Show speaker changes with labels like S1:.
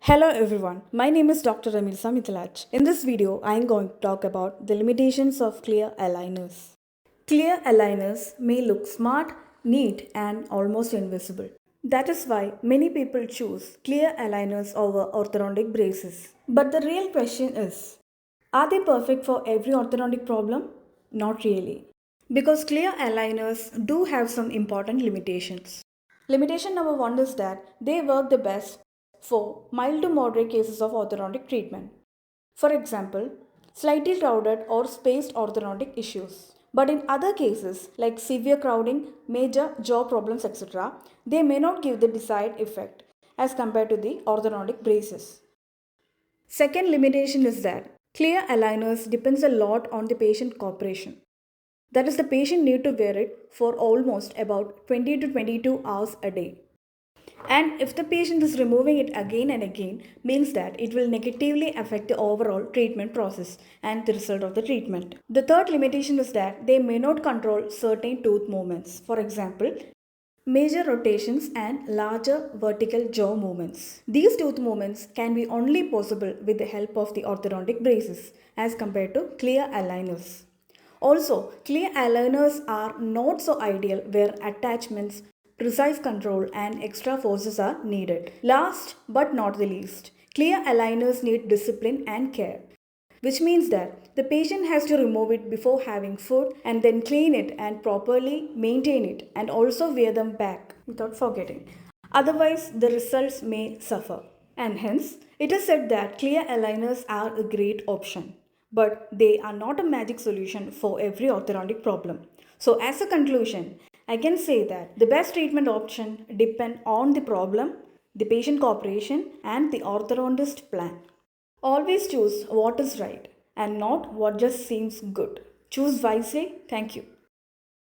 S1: Hello everyone, my name is Dr. Rameesa. In this video, I am going to talk about the limitations of clear aligners. Clear aligners may look smart, neat, and almost invisible. That is why many people choose clear aligners over orthodontic braces. But the real question is, are they perfect for every orthodontic problem? Not really. Because clear aligners do have some important limitations. Limitation number one is that they work the best for mild to moderate cases of orthodontic treatment. For example, slightly crowded or spaced orthodontic issues. But in other cases, like severe crowding, major jaw problems, etc., they may not give the desired effect as compared to the orthodontic braces. Second limitation is that clear aligners depends a lot on the patient cooperation. That is, the patient need to wear it for almost about 20 to 22 hours a day. And if the patient is removing it again and again, means that it will negatively affect the overall treatment process and the result of the treatment. The third limitation is that they may not control certain tooth movements. For example, major rotations and larger vertical jaw movements. These tooth movements can be only possible with the help of the orthodontic braces as compared to clear aligners. Also, clear aligners are not so ideal where attachments, precise control, and extra forces are needed. Last but not the least, clear aligners need discipline and care, which means that the patient has to remove it before having food and then clean it and properly maintain it and also wear them back without forgetting. Otherwise, the results may suffer. And hence, it is said that clear aligners are a great option, but they are not a magic solution for every orthodontic problem. So, as a conclusion, I can say that the best treatment option depend on the problem, the patient cooperation, and the orthodontist plan. Always choose what is right and not what just seems good. Choose wisely. Thank you.